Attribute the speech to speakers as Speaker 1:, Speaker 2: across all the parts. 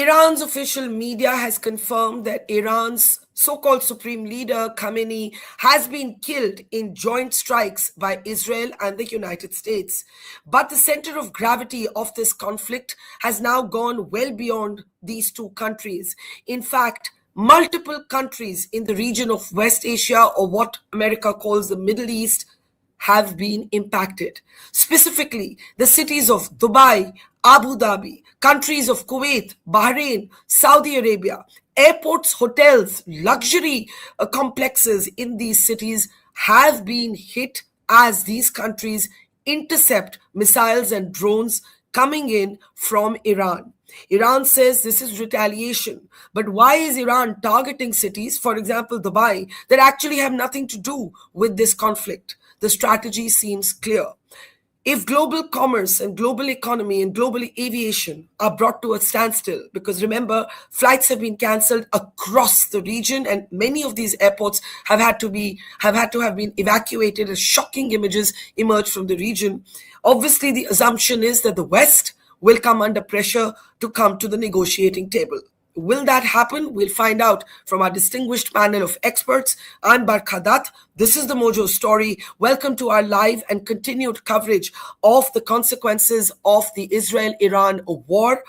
Speaker 1: Iran's official media has confirmed that Iran's so-called supreme leader Khamenei has been killed in joint strikes by Israel and the United States. But the center of gravity of this conflict has now gone well beyond these two countries. In fact, multiple countries in the region of West Asia, or what America calls the Middle East, have been impacted. Specifically, the cities of Dubai, Abu Dhabi, countries of Kuwait, Bahrain, Saudi Arabia, airports, hotels, luxury complexes in these cities have been hit as these countries intercept missiles and drones coming in from Iran. Iran says this is retaliation. But why is Iran targeting cities, for example, Dubai, that actually have nothing to do with this conflict? The strategy seems clear. If global commerce and global economy and global aviation are brought to a standstill, because remember, flights have been cancelled across the region and many of these airports have had to have been evacuated as shocking images emerge from the region. Obviously, the assumption is that the West will come under pressure to come to the negotiating table. Will that happen? We'll find out from our distinguished panel of experts. I'm Barkha Dutt. This is the Mojo story. Welcome to our live and continued coverage of the consequences of the Israel-Iran war.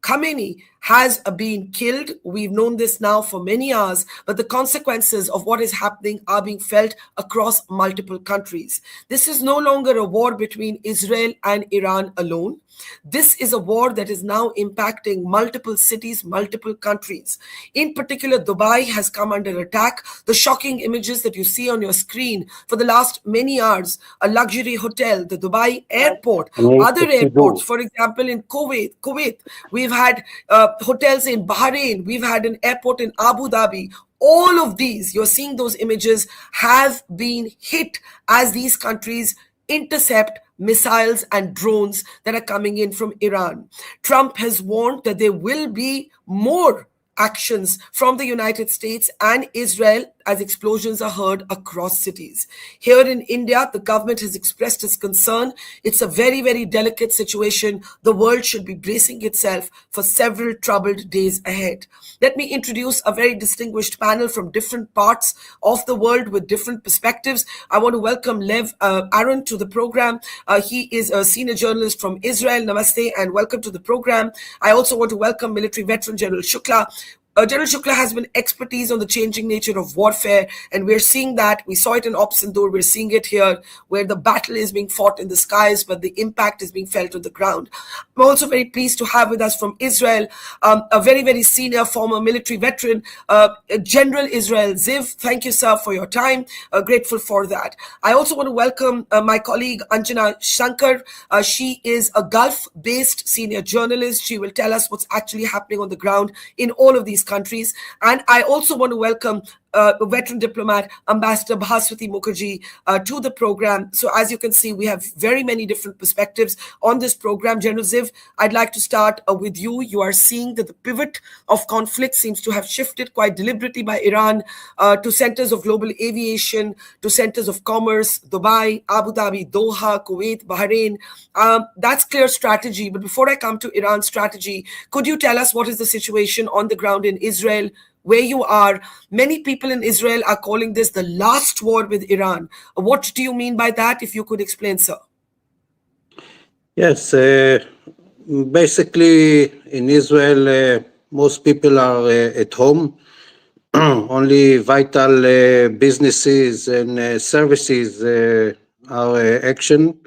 Speaker 1: Khamenei has been killed. We've known this now for many hours, but the consequences of what is happening are being felt across multiple countries. This is no longer a war between Israel and Iran alone. This is a war that is now impacting multiple cities, multiple countries. In particular, Dubai has come under attack. The shocking images that you see on your screen for the last many hours, a luxury hotel, the Dubai airport, other airports, for example, in Kuwait, we've had hotels in Bahrain, we've had an airport in Abu Dhabi. All of these, you're seeing those images, have been hit as these countries intercept missiles and drones that are coming in from Iran. Trump has warned that there will be more actions from the United States and Israel as explosions are heard across cities. Here in India, the government has expressed its concern. It's a very, very delicate situation. The world should be bracing itself for several troubled days ahead. Let me introduce a very distinguished panel from different parts of the world with different perspectives. I want to welcome Lev Aaron to the program. He is a senior journalist from Israel. Namaste and welcome to the program. I also want to welcome military veteran General Shukla. General Shukla has been expertise on the changing nature of warfare, and we're seeing that. We saw it in Op Sindoor, we're seeing it here, where the battle is being fought in the skies, but the impact is being felt on the ground. I'm also very pleased to have with us from Israel a very, very senior former military veteran, General Israel Ziv. Thank you, sir, for your time. Grateful for that. I also want to welcome my colleague Anjana Shankar. She is a Gulf-based senior journalist. She will tell us what's actually happening on the ground in all of these countries. And I also want to welcome veteran diplomat Ambassador Bhaswati Mukherjee to the program. So as you can see, we have very many different perspectives on this program. General Ziv, I'd like to start with you. You are seeing that the pivot of conflict seems to have shifted quite deliberately by Iran to centers of global aviation, to centers of commerce, Dubai, Abu Dhabi, Doha, Kuwait, Bahrain. That's clear strategy. But before I come to Iran's strategy, could you tell us what is the situation on the ground in Israel, where you are? Many people in Israel are calling this the last war with Iran. What do you mean by that, if you could explain, sir?
Speaker 2: Yes, basically in Israel, most people are at home. Only vital businesses and services are action.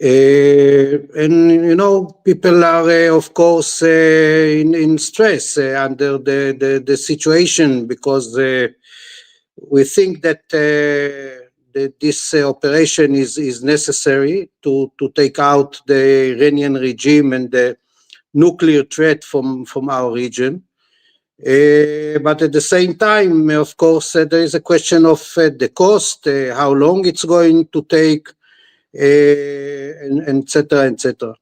Speaker 2: And you know, people are of course in stress under the situation, because we think that this operation is necessary to take out the Iranian regime and the nuclear threat from our region. But at the same time, of course, there is a question of the cost, how long it's going to take, and etc., etc.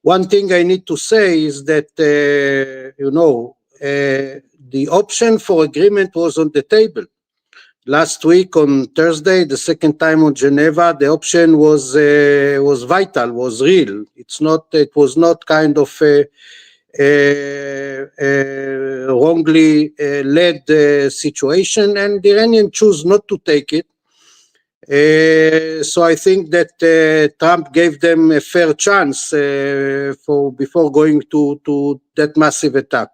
Speaker 2: One thing I need to say is that the option for agreement was on the table. Last week on Thursday, the second time on Geneva, the option was vital, was real. It was not kind of wrongly led situation, and the Iranians choose not to take it. So I think that Trump gave them a fair chance for before going to that massive attack.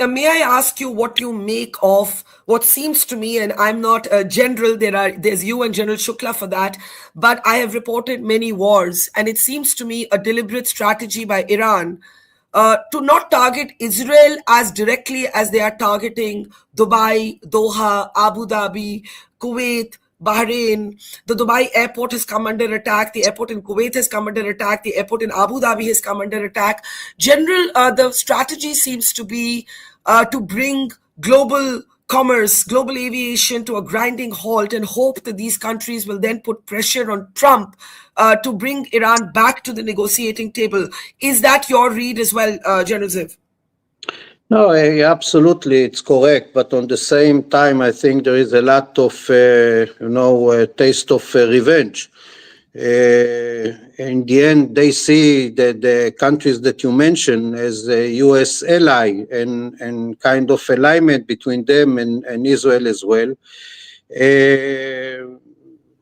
Speaker 1: May I ask you what you make of what seems to me, and I'm not a general, there's you and General Shukla for that, but I have reported many wars, and it seems to me a deliberate strategy by Iran to not target Israel as directly as they are targeting Dubai, Doha, Abu Dhabi, Kuwait, Bahrain. The Dubai airport has come under attack. The airport in Kuwait has come under attack. The airport in Abu Dhabi has come under attack. General, the strategy seems to be to bring global commerce, global aviation to a grinding halt and hope that these countries will then put pressure on Trump to bring Iran back to the negotiating table. Is that your read as well, General Ziv?
Speaker 2: No, absolutely, it's correct. But on the same time, I think there is a lot of, taste of revenge. In the end, they see the countries that you mentioned as a U.S. ally and kind of alignment between them and Israel as well.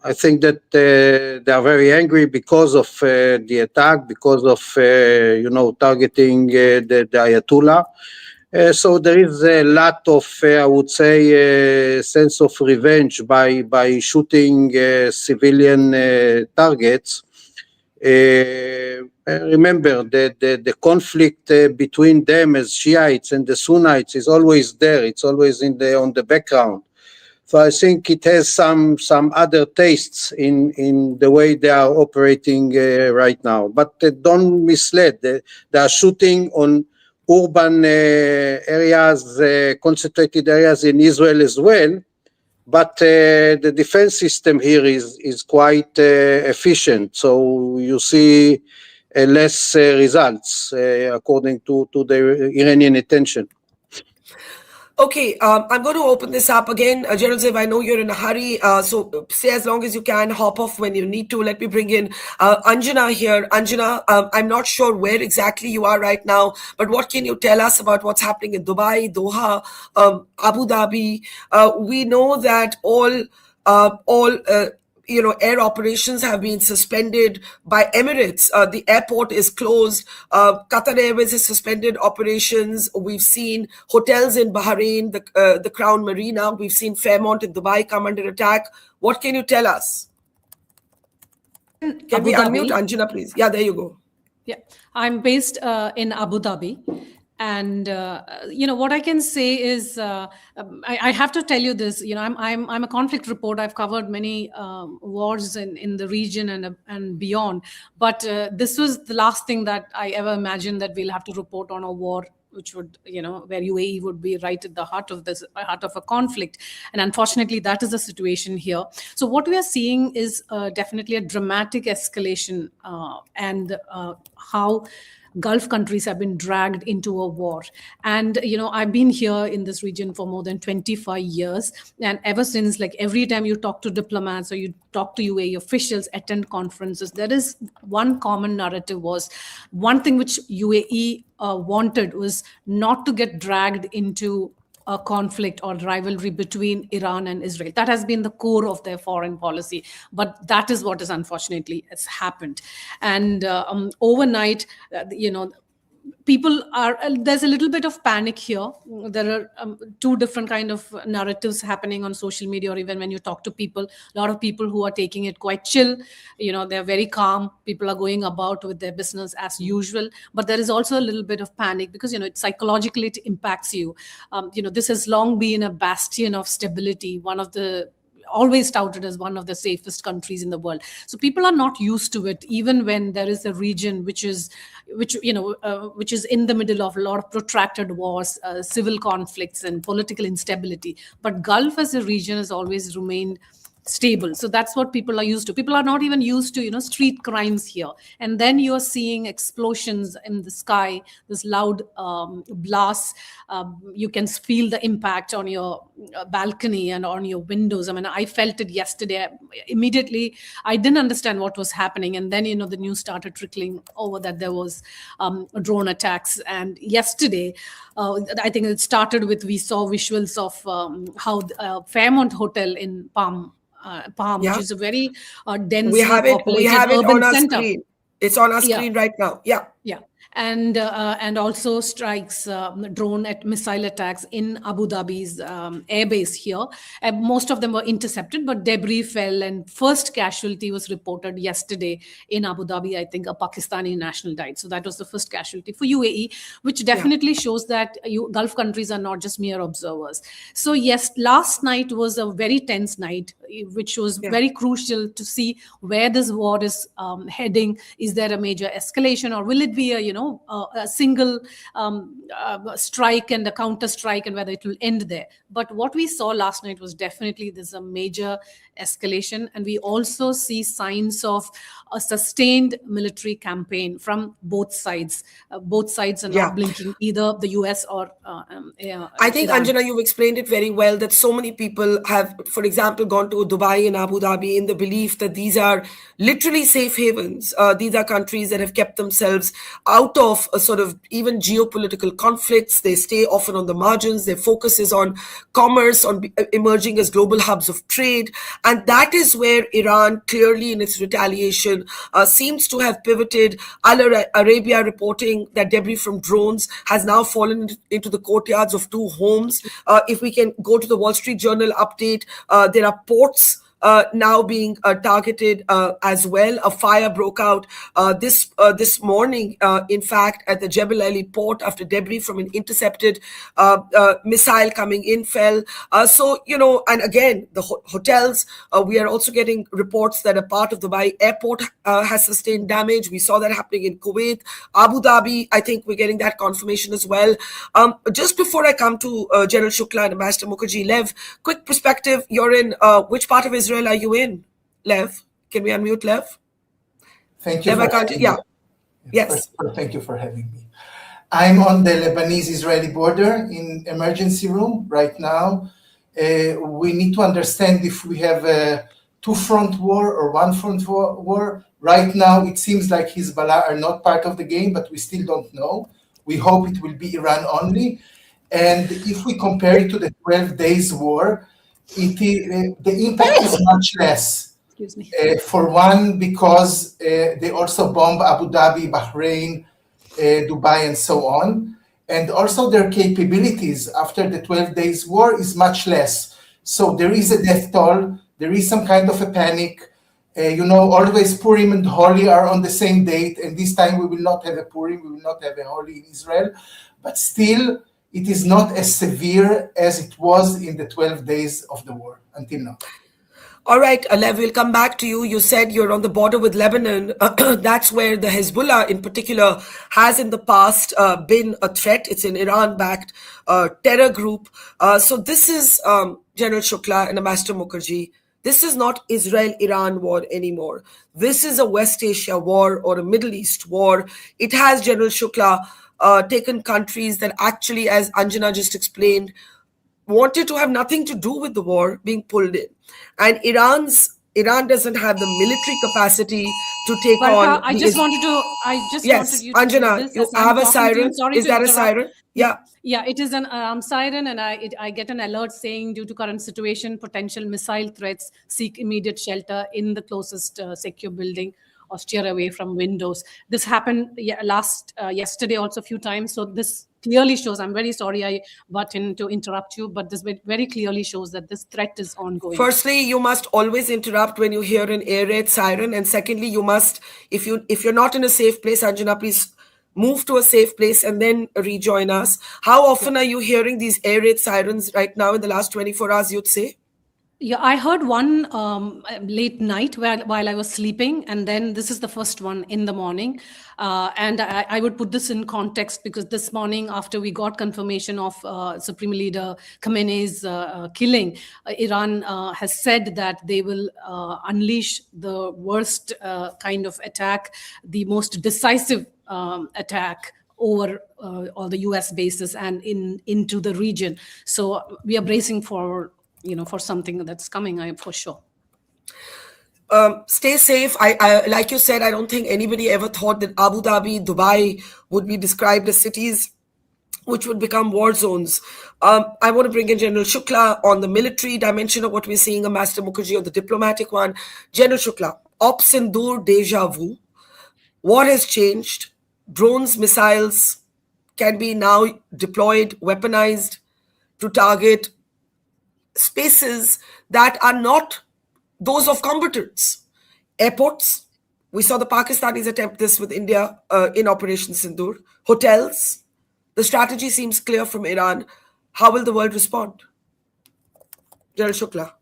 Speaker 2: I think that they are very angry because of the attack, because of targeting the Ayatollah. So there is a lot of, I would say, sense of revenge by shooting civilian targets. Remember that the conflict between them as Shiites and the Sunnites is always there. It's always on the background. So I think it has some other tastes in the way they are operating right now. But don't mislead. They are shooting on urban areas, concentrated areas in Israel as well. But the defense system here is quite efficient. So you see less results according to the Iranian attention.
Speaker 1: Okay, I'm going to open this up again. General Ziv, I know you're in a hurry, so stay as long as you can, hop off when you need to. Let me bring in Anjana here. Anjana, I'm not sure where exactly you are right now, but what can you tell us about what's happening in Dubai, Doha, Abu Dhabi? We know that all air operations have been suspended by Emirates. The airport is closed. Qatar Airways has suspended operations. We've seen hotels in Bahrain, the Crown Marina. We've seen Fairmont in Dubai come under attack. What can you tell us? Can we unmute Anjana, please? Yeah, there you go.
Speaker 3: Yeah, I'm based in Abu Dhabi. And what I can say is, I have to tell you this. I'm a conflict reporter. I've covered many wars in the region and beyond. But this was the last thing that I ever imagined, that we'll have to report on a war which would, where UAE would be right at the heart of a conflict. And unfortunately, that is the situation here. So what we are seeing is definitely a dramatic escalation and how Gulf countries have been dragged into a war. And, I've been here in this region for more than 25 years. And ever since, like every time you talk to diplomats or you talk to UAE officials, attend conferences, there is one common narrative was one thing which UAE wanted was not to get dragged into a conflict or rivalry between Iran and Israel. That has been the core of their foreign policy. But that is what is unfortunately has happened. And overnight, people are, there's a little bit of panic here. There are two different kind of narratives happening on social media, or even when you talk to people, a lot of people who are taking it quite chill, they're very calm. People are going about with their business as usual, but there is also a little bit of panic because, psychologically it impacts you. This has long been a bastion of stability, one of the always touted as one of the safest countries in the world. So people are not used to it, even when there is a region which is in the middle of a lot of protracted wars, civil conflicts and political instability. But Gulf as a region has always remained stable. So that's what people are used to. People are not even used to, street crimes here. And then you're seeing explosions in the sky, this loud blasts. You can feel the impact on your balcony and on your windows. I mean, I felt it yesterday. Immediately, I didn't understand what was happening. And then, the news started trickling over that there was drone attacks. And yesterday, I think it started with, we saw visuals of how Fairmont Hotel in Palm, which is a very densely populated urban
Speaker 1: on our
Speaker 3: center.
Speaker 1: Screen. It's on our screen right now. Yeah.
Speaker 3: And also strikes, drone missile attacks in Abu Dhabi's airbase here. Most of them were intercepted, but debris fell, and first casualty was reported yesterday in Abu Dhabi. I think a Pakistani national died. So that was the first casualty for UAE, which definitely shows that Gulf countries are not just mere observers. So yes, last night was a very tense night, which was very crucial to see where this war is heading. Is there a major escalation, or will it be a single strike and a counter strike, and whether it will end there? But what we saw last night was definitely there's a major escalation, and we also see signs of a sustained military campaign from both sides. Both sides are not blinking, either the US or
Speaker 1: I think,
Speaker 3: Iran.
Speaker 1: Anjana, you've explained it very well, that so many people have, for example, gone to Dubai and Abu Dhabi in the belief that these are literally safe havens. These are countries that have kept themselves out of a sort of even geopolitical conflicts. They stay often on the margins. Their focus is on commerce, on emerging as global hubs of trade. And that is where Iran, clearly in its retaliation, seems to have pivoted. Al Arabia reporting that debris from drones has now fallen into the courtyards of 2 homes. If we can go to the Wall Street Journal update, there are ports now being targeted as well. A fire broke out this morning, in fact, at the Jebel Ali port after debris from an intercepted missile coming in fell. So, and again, the hotels, we are also getting reports that a part of Dubai airport has sustained damage. We saw that happening in Kuwait. Abu Dhabi, I think we're getting that confirmation as well. Just before I come to General Shukla and Ambassador Mukherjee, Lev, quick perspective. You're in which part of Israel are you in, Lev? Can we unmute Lev?
Speaker 4: Thank you.
Speaker 1: Lev, yes.
Speaker 4: Thank you for having me. I'm on the Lebanese-Israeli border in emergency room right now. We need to understand if we have a 2-front war or 1-front war. Right now, it seems like Hezbollah are not part of the game, but we still don't know. We hope it will be Iran only. And if we compare it to the 12 days war, the impact is much less.
Speaker 3: Excuse me.
Speaker 4: For one, because they also bomb Abu Dhabi, Bahrain, Dubai, and so on. And also their capabilities after the 12 days war is much less. So there is a death toll. There is some kind of a panic. Always Purim and Holi are on the same date. And this time we will not have a Purim. We will not have a Holi in Israel. But still, it is not as severe as it was in the 12 days of the war until now.
Speaker 1: All right, Lev, we'll come back to you. You said you're on the border with Lebanon. That's where the Hezbollah in particular has in the past been a threat. It's an Iran-backed terror group. So this is, General Shukla and Ambassador Mukherjee, this is not Israel-Iran war anymore. This is a West Asia war or a Middle East war. It has, General Shukla, taken countries that actually, as Anjana just explained, wanted to have nothing to do with the war being pulled in. And Iran doesn't have the military capacity to take on.
Speaker 3: I just wanted you to
Speaker 1: Anjana, you have a siren. Is that a siren? Yeah.
Speaker 3: Yeah, it is an siren, and I get an alert saying, due to current situation, potential missile threats, seek immediate shelter in the closest secure building or steer away from windows. This happened yesterday also a few times. So this clearly shows, I'm very sorry I butt in to interrupt you, but this very clearly shows that this threat is ongoing.
Speaker 1: Firstly, you must always interrupt when you hear an air raid siren. And secondly, you must, if you're not in a safe place, Anjana, please move to a safe place and then rejoin us. How often are you hearing these air raid sirens right now in the last 24 hours, you'd say?
Speaker 3: Yeah, I heard one late night while I was sleeping, and then this is the first one in the morning. And I would put this in context because this morning, after we got confirmation of Supreme Leader Khamenei's killing, Iran has said that they will unleash the worst kind of attack, the most decisive attack over all the US bases and into the region. So we are bracing for for something that's coming, for sure.
Speaker 1: Stay safe. I like you said, I don't think anybody ever thought that Abu Dhabi, Dubai would be described as cities which would become war zones. I want to bring in General Shukla on the military dimension of what we're seeing, Ambassador Mukherjee on the diplomatic one. General Shukla, Op Sindoor deja vu. What has changed? Drones, missiles can be now deployed, weaponized to target spaces that are not those of combatants. Airports, we saw the Pakistanis attempt this with India in Operation Sindoor. Hotels, the strategy seems clear from Iran. How will the world respond? General Shukla.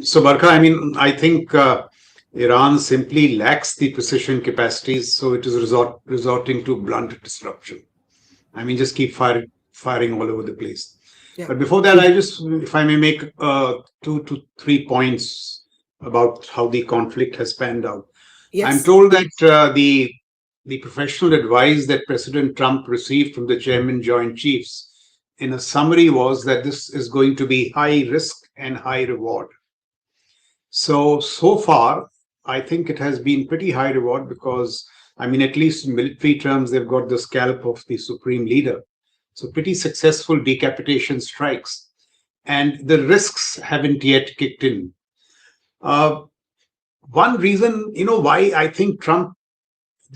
Speaker 5: So, Barkha, I think Iran simply lacks the precision capacities, so it is resorting to blunt disruption. Just keep firing all over the place. Yeah. But before that, if I may make 2 to 3 points about how the conflict has panned out. Yes. I'm told that the professional advice that President Trump received from the Chairman Joint Chiefs in a summary was that this is going to be high risk and high reward. So far, I think it has been pretty high reward because, at least in military terms, they've got the scalp of the supreme leader. So pretty successful decapitation strikes. And the risks haven't yet kicked in. One reason, why I think Trump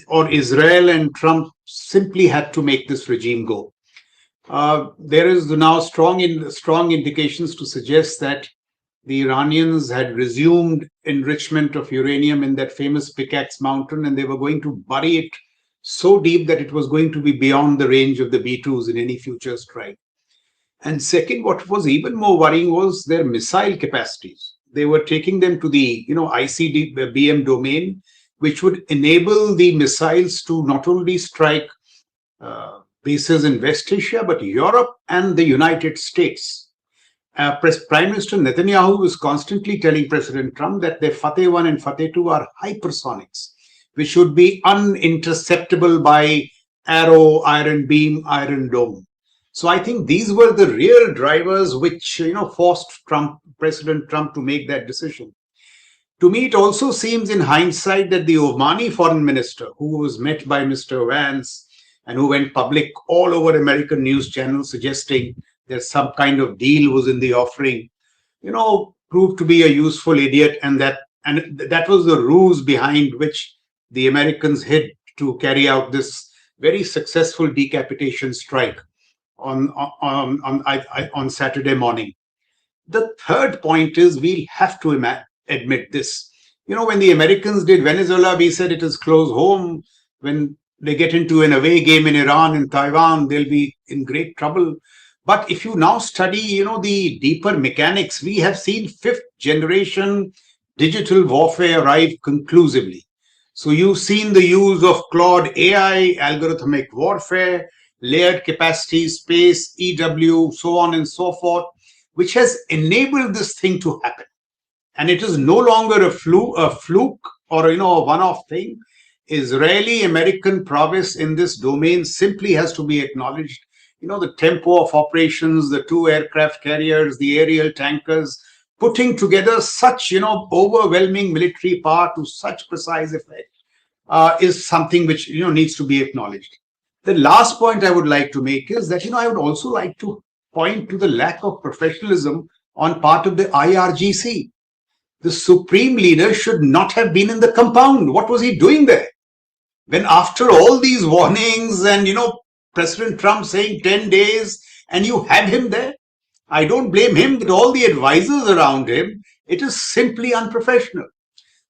Speaker 5: or Israel and Trump simply had to make this regime go. There is now strong indications to suggest that the Iranians had resumed enrichment of uranium in that famous Pickaxe Mountain, and they were going to bury it so deep that it was going to be beyond the range of the B-2s in any future strike. And second, what was even more worrying was their missile capacities. They were taking them to the ICBM domain, which would enable the missiles to not only strike bases in West Asia, but Europe and the United States. Prime Minister Netanyahu was constantly telling President Trump that their Fateh 1 and Fateh 2 are hypersonics, which should be uninterceptable by Arrow, Iron Beam, Iron Dome. So I think these were the real drivers which forced President Trump to make that decision. To me, it also seems in hindsight that the Omani foreign minister, who was met by Mr. Vance and who went public all over American news channels suggesting that some kind of deal was in the offering, proved to be a useful idiot, and that was the ruse behind which the Americans hid to carry out this very successful decapitation strike on Saturday morning. The third point is we'll have to admit this. When the Americans did Venezuela, we said it is close home. When they get into an away game in Iran and Taiwan, they'll be in great trouble. But if you now study, the deeper mechanics, we have seen 5th generation digital warfare arrive conclusively. So you've seen the use of Claude AI, algorithmic warfare, layered capacity, space, EW, so on and so forth, which has enabled this thing to happen. And it is no longer a fluke or, a one-off thing. Israeli-American prowess in this domain simply has to be acknowledged. The tempo of operations, the 2 aircraft carriers, the aerial tankers, putting together such, overwhelming military power to such precise effect is something which, needs to be acknowledged. The last point I would like to make is that, I would also like to point to the lack of professionalism on part of the IRGC. The supreme leader should not have been in the compound. What was he doing there? When after all these warnings and, President Trump saying 10 days and you had him there, I don't blame him, but all the advisors around him, it is simply unprofessional.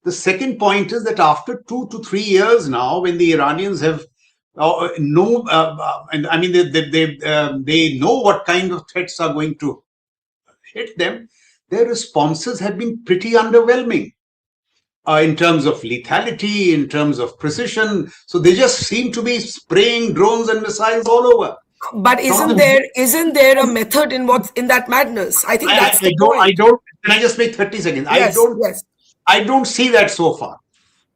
Speaker 5: The second point is that after 2 to 3 years now, when the Iranians have they know what kind of threats are going to hit them, their responses have been pretty underwhelming in terms of lethality, in terms of precision. So they just seem to be spraying drones and missiles all over.
Speaker 1: But isn't there a method in that madness? I think that's the point.
Speaker 5: I don't. Can I just make 30 seconds?
Speaker 1: Yes, yes.
Speaker 5: I don't see that so far.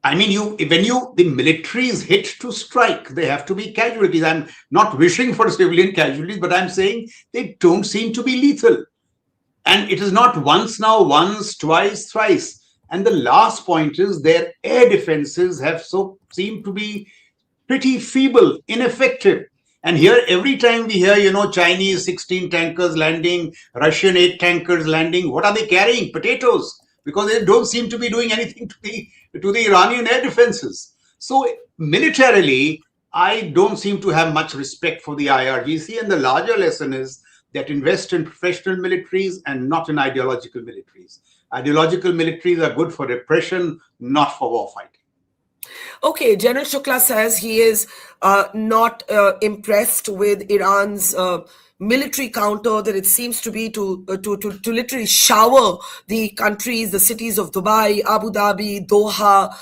Speaker 5: I mean, the military is hit to strike, they have to be casualties. I'm not wishing for civilian casualties, but I'm saying they don't seem to be lethal. And it is not once, twice, thrice. And the last point is their air defenses seem to be pretty feeble, ineffective. And here, every time we hear, Chinese 16 tankers landing, Russian 8 tankers landing, what are they carrying? Potatoes. Because they don't seem to be doing anything to the Iranian air defenses. So militarily, I don't seem to have much respect for the IRGC. And the larger lesson is that invest in professional militaries and not in ideological militaries. Ideological militaries are good for repression, not for warfighting.
Speaker 1: Okay, General Shukla says he is not impressed with Iran's military counter, that it seems to be to literally shower the countries, the cities of Dubai, Abu Dhabi, Doha,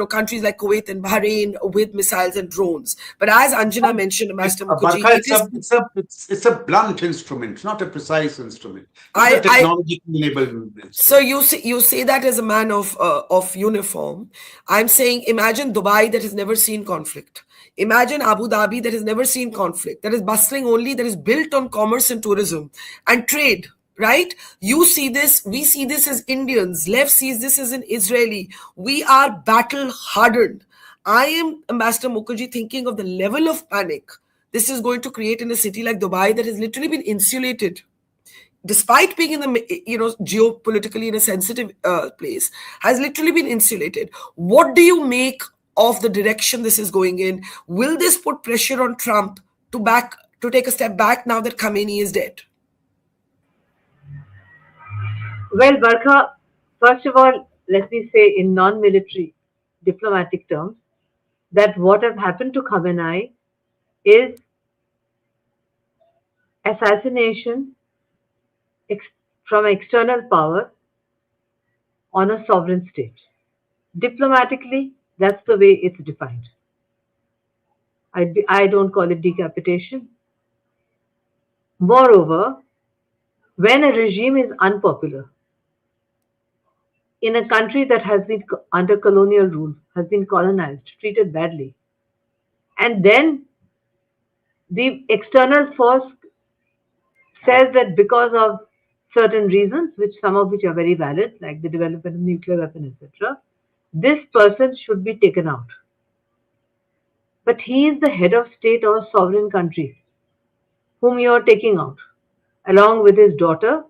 Speaker 1: countries like Kuwait and Bahrain with missiles and drones. But as Anjana mentioned, Master Mukherjee,
Speaker 5: it's a blunt instrument, not a precise instrument. It's a technology-enabled instrument.
Speaker 1: So you say that as a man of uniform. I'm saying, imagine Dubai that has never seen conflict. Imagine Abu Dhabi that has never seen conflict, that is bustling only, that is built on commerce and tourism and trade, right? You see this, we see this as Indians, left sees this as an Israeli. We are battle hardened. I am, Ambassador Mukherjee, thinking of the level of panic this is going to create in a city like Dubai that has literally been insulated. Despite being in the, geopolitically in a sensitive place, has literally been insulated. What do you make of the direction this is going in? Will this put pressure on Trump to take a step back now that Khamenei is dead?
Speaker 6: Well, Barkha, first of all, let me say in non-military diplomatic terms that what has happened to Khamenei is assassination from external power on a sovereign state. Diplomatically, that's the way it's defined. I don't call it decapitation. Moreover, when a regime is unpopular, in a country that has been under colonial rule, has been colonized, treated badly, and then the external force says that because of certain reasons, some of which are very valid, like the development of nuclear weapon, etc., this person should be taken out. But he is the head of state or sovereign country whom you are taking out, along with his daughter,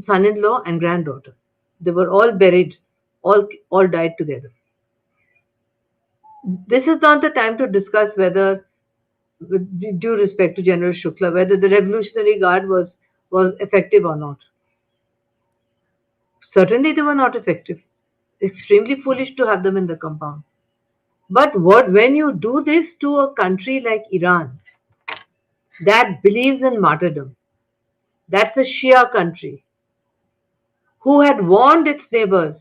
Speaker 6: son-in-law, and granddaughter. They were all buried, all died together. This is not the time to discuss whether, with due respect to General Shukla, whether the Revolutionary Guard was effective or not. Certainly they were not effective. Extremely foolish to have them in the compound. But when you do this to a country like Iran, that believes in martyrdom, that's a Shia country, who had warned its neighbors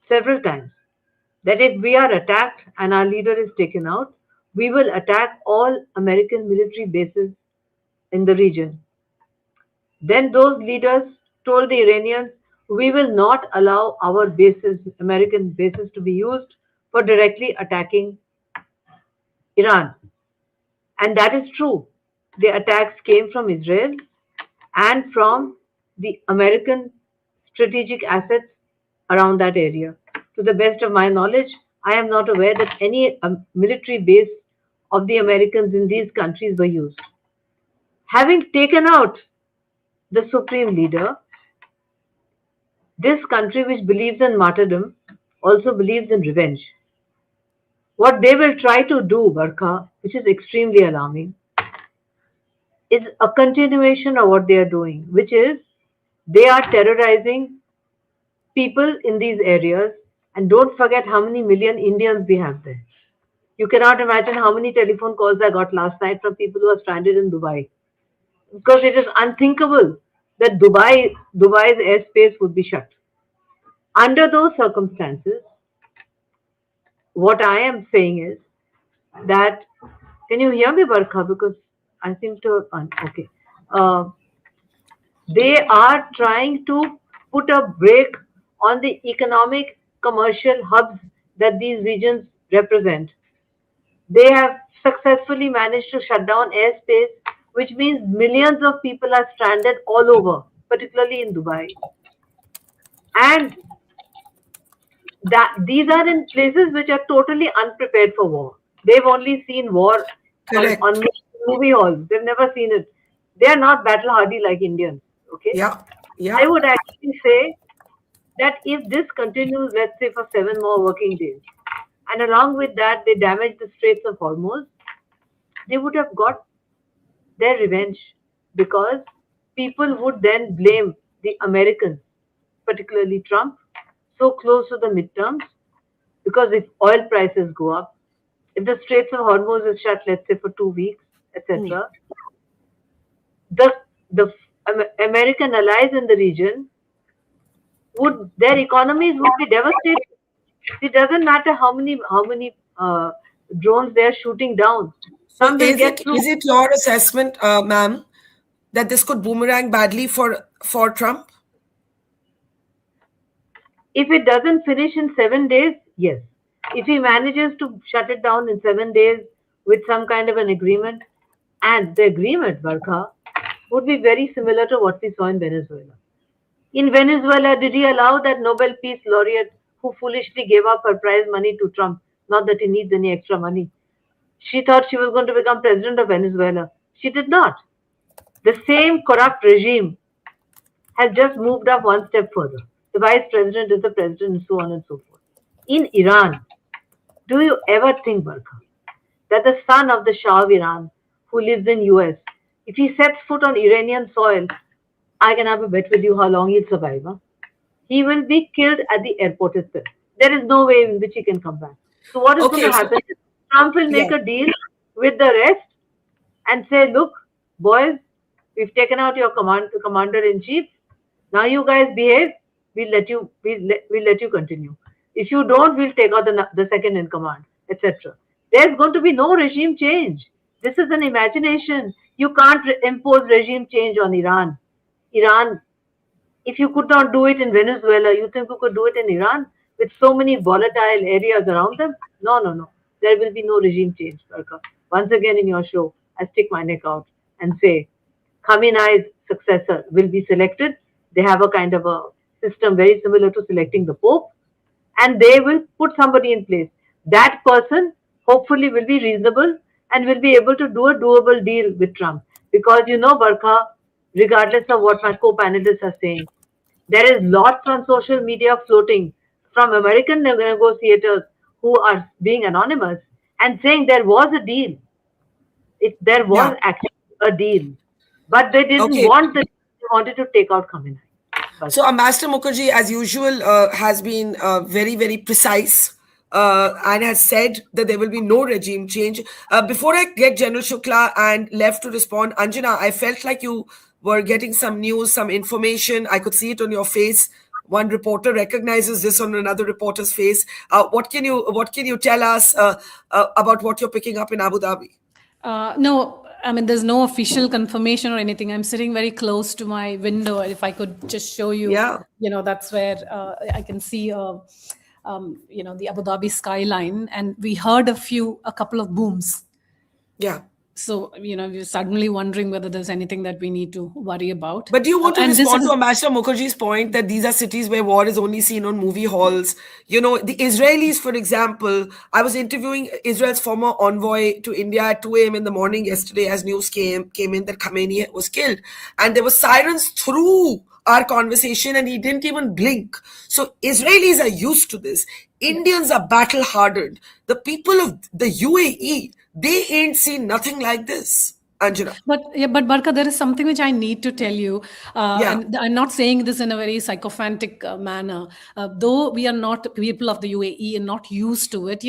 Speaker 6: several times that if we are attacked and our leader is taken out, we will attack all American military bases in the region. Then those leaders told the Iranians, we will not allow our bases, American bases, to be used for directly attacking Iran. And that is true. The attacks came from Israel and from the American strategic assets around that area. To the best of my knowledge, I am not aware that any military base of the Americans in these countries were used. Having taken out the supreme leader, this country, which believes in martyrdom, also believes in revenge. What they will try to do, Barkha, which is extremely alarming, is a continuation of what they are doing, which is they are terrorizing people in these areas. And don't forget how many million Indians we have there. You cannot imagine how many telephone calls I got last night from people who are stranded in Dubai. Because it is unthinkable that Dubai's airspace would be shut. Under those circumstances, what I am saying is that, can you hear me, Barkha? Because I seem to, okay. They are trying to put a brake on the economic commercial hubs that these regions represent. They have successfully managed to shut down airspace, which means millions of people are stranded all over, particularly in Dubai. And that these are in places which are totally unprepared for war. They've only seen war
Speaker 1: Correct.
Speaker 6: on movie halls. They've never seen it. They are not battle hardy like Indians. Okay.
Speaker 1: Yeah. Yeah.
Speaker 6: I would actually say that if this continues, let's say for 7 more working days, and along with that they damage the Straits of Hormuz, they would have got their revenge, because people would then blame the Americans, particularly Trump, so close to the midterms, because if oil prices go up, if the Straits of Hormuz is shut, let's say for 2 weeks, etc., the American allies in the region would, their economies would be devastated. It doesn't matter how many drones they are shooting down.
Speaker 1: So
Speaker 6: Some will get through.
Speaker 1: is it your assessment, ma'am, that this could boomerang badly for Trump?
Speaker 6: If it doesn't finish in 7 days, yes. If he manages to shut it down in 7 days with some kind of an agreement, and the agreement, Barkha, would be very similar to what we saw in Venezuela. In Venezuela, did he allow that Nobel Peace Laureate who foolishly gave up her prize money to Trump? Not that he needs any extra money. She thought she was going to become president of Venezuela. She did not. The same corrupt regime has just moved up one step further. The vice president is the president, and so on and so forth. In Iran, do you ever think, Barkha, that the son of the Shah of Iran, who lives in US, if he sets foot on Iranian soil, I can have a bet with you how long he'll survive. Huh? He will be killed at the airport itself. There is no way in which he can come back. So what is going to happen? Trump will make a deal with the rest and say, look, boys, we've taken out your commander-in-chief. Now you guys behave. We'll let you continue. If you don't, we'll take out the second in command, etc. There's going to be no regime change. This is an imagination. You can't impose regime change on Iran. Iran, if you could not do it in Venezuela, you think you could do it in Iran with so many volatile areas around them? No. There will be no regime change, Barkha. Once again in your show, I stick my neck out and say, Khamenei's successor will be selected. They have a kind of a system very similar to selecting the Pope, and they will put somebody in place. That person hopefully will be reasonable and will be able to do a doable deal with Trump. Because Barkha, regardless of what my co-panelists are saying, there is lots on social media floating from American negotiators who are being anonymous and saying there was a deal. There was actually a deal, but they didn't want the deal. They wanted to take out Khamenei.
Speaker 1: So Ambassador Mukherjee, as usual, has been very, very precise and has said that there will be no regime change. Before I get General Shukla and left to respond, Anjana, I felt like you were getting some news, some information. I could see it on your face. One reporter recognizes this on another reporter's face. What can you tell us about what you're picking up in Abu Dhabi?
Speaker 3: No, I mean, there's no official confirmation or anything. I'm sitting very close to my window. If I could just show you, that's where I can see, the Abu Dhabi skyline. And we heard a couple of booms.
Speaker 1: Yeah.
Speaker 3: So, we're suddenly wondering whether there's anything that we need to worry about.
Speaker 1: But do you want to respond to Ambassador Mukherjee's point that these are cities where war is only seen on movie halls? The Israelis, for example, I was interviewing Israel's former envoy to India at 2 a.m. in the morning yesterday as news came in that Khamenei was killed. And there were sirens through our conversation and he didn't even blink. So Israelis are used to this. Indians are battle-hardened. The people of the UAE, they ain't seen nothing like this. Anjana.
Speaker 3: But Barkha, there is something which I need to tell you,
Speaker 1: Yeah.
Speaker 3: and I'm not saying this in a very sycophantic manner. Though we are not people of the UAE and not used to it,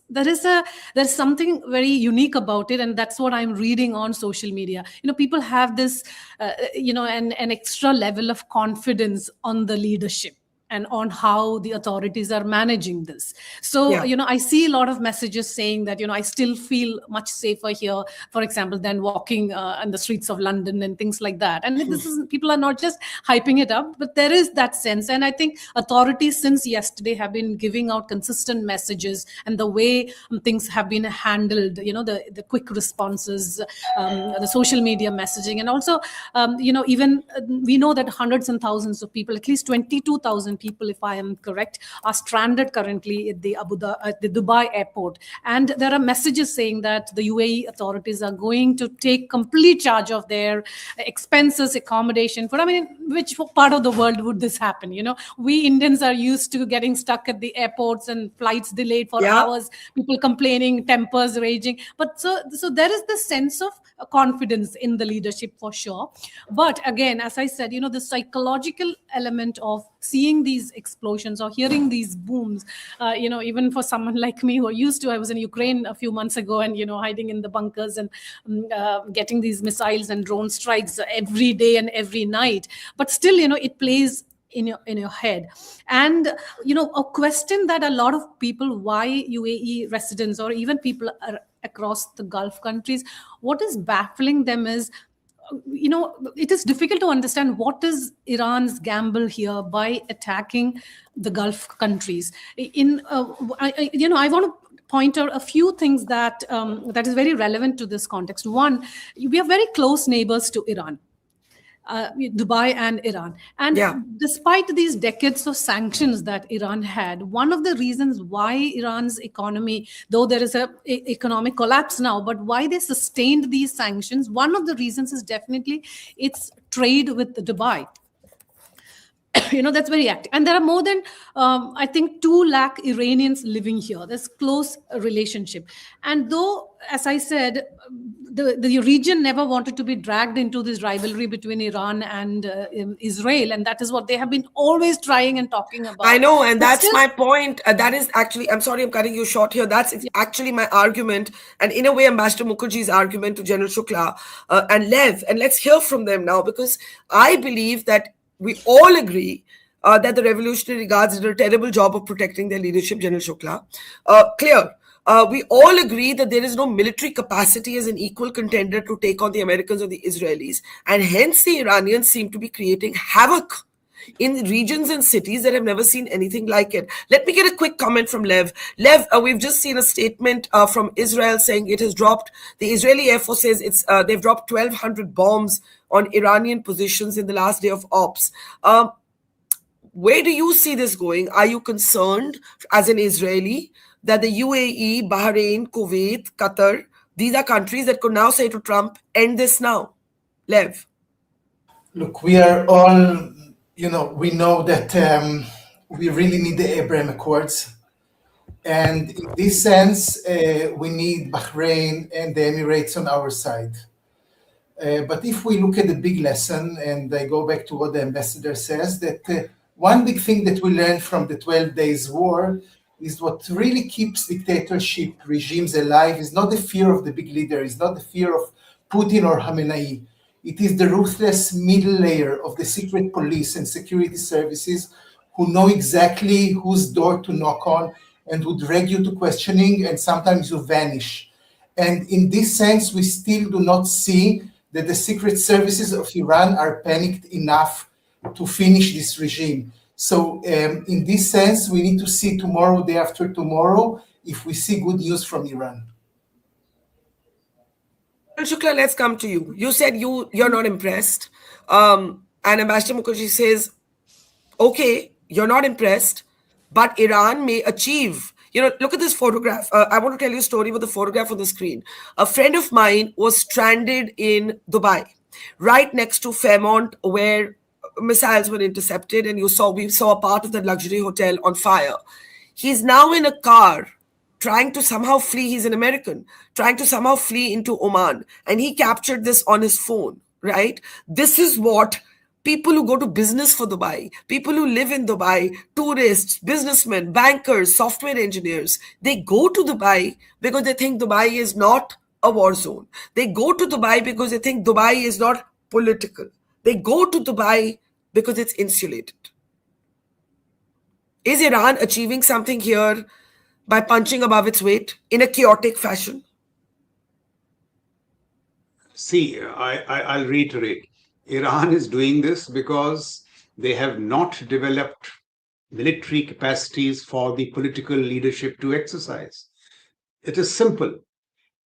Speaker 3: there's something very unique about it, and that's what I'm reading on social media. People have this, an extra level of confidence on the leadership and on how the authorities are managing this. So,
Speaker 1: Yeah.
Speaker 3: I see a lot of messages saying that, I still feel much safer here, for example, than walking on the streets of London and things like that. And this is, people are not just hyping it up, but there is that sense. And I think authorities since yesterday have been giving out consistent messages, and the way things have been handled, the quick responses, the social media messaging, and also, even we know that hundreds and thousands of people, at least 22,000 people, if I am correct, are stranded currently at the Dubai airport. And there are messages saying that the UAE authorities are going to take complete charge of their expenses, accommodation. But I mean, which part of the world would this happen? We Indians are used to getting stuck at the airports and flights delayed for hours, people complaining, tempers raging. But so there is this sense of confidence in the leadership for sure. But again, as I said, the psychological element of seeing these explosions or hearing these booms, even for someone like me who are used to, I was in Ukraine a few months ago, and hiding in the bunkers and getting these missiles and drone strikes every day and every night. But still, it plays in your head. And a question that a lot of people, why UAE residents or even people across the Gulf countries, what is baffling them is, it is difficult to understand what is Iran's gamble here by attacking the Gulf countries. I want to point out a few things that is very relevant to this context. One, we are very close neighbors to Iran. Dubai and Iran. And despite these decades of sanctions that Iran had, one of the reasons why Iran's economy, though there is a economic collapse now, but why they sustained these sanctions, one of the reasons is definitely its trade with Dubai. That's very active. And there are more than, I think, 2 lakh Iranians living here. There's close relationship. And though, as I said, the region never wanted to be dragged into this rivalry between Iran and Israel. And that is what they have been always trying and talking about.
Speaker 1: I know, and that's my point. That is actually, I'm sorry, I'm cutting you short here. That's actually my argument. And in a way, Ambassador Mukherjee's argument to General Shukla and Lev. And let's hear from them now, because I believe that we all agree that the Revolutionary Guards did a terrible job of protecting their leadership, General Shukla. Clear. We all agree that there is no military capacity as an equal contender to take on the Americans or the Israelis. And hence the Iranians seem to be creating havoc in regions and cities that have never seen anything like it. Let me get a quick comment from Lev. Lev, we've just seen a statement from Israel saying it has dropped, the Israeli Air Force says they've dropped 1,200 bombs on Iranian positions in the last day of ops. Where do you see this going? Are you concerned as an Israeli that the UAE, Bahrain, Kuwait, Qatar, these are countries that could now say to Trump, end this now? Lev.
Speaker 4: Look, we are all, we know that we really need the Abraham Accords. And in this sense, we need Bahrain and the Emirates on our side. But if we look at the big lesson, and I go back to what the ambassador says, that one big thing that we learned from the 12 Days War is what really keeps dictatorship regimes alive is not the fear of the big leader, is not the fear of Putin or Khamenei. It is the ruthless middle layer of the secret police and security services who know exactly whose door to knock on and who drag you to questioning, and sometimes you vanish. And in this sense, we still do not see that the secret services of Iran are panicked enough to finish this regime. So in this sense, we need to see tomorrow, day after tomorrow, if we see good news from Iran.
Speaker 1: Shukla, let's come to you. You said you're not impressed. And Ambassador Mukherjee says, okay, you're not impressed, but Iran may achieve. Look at this photograph. I want to tell you a story with the photograph on the screen. A friend of mine was stranded in Dubai, right next to Fairmont, where missiles were intercepted, and we saw a part of the luxury hotel on fire. He's now in a car trying to somehow flee. He's an American, trying to somehow flee into Oman. And he captured this on his phone, right? This is what people who go to business for Dubai, people who live in Dubai, tourists, businessmen, bankers, software engineers, they go to Dubai because they think Dubai is not a war zone. They go to Dubai because they think Dubai is not political. They go to Dubai because it's insulated. Is Iran achieving something here by punching above its weight in a chaotic fashion?
Speaker 5: See, I'll reiterate. Iran is doing this because they have not developed military capacities for the political leadership to exercise. It is simple.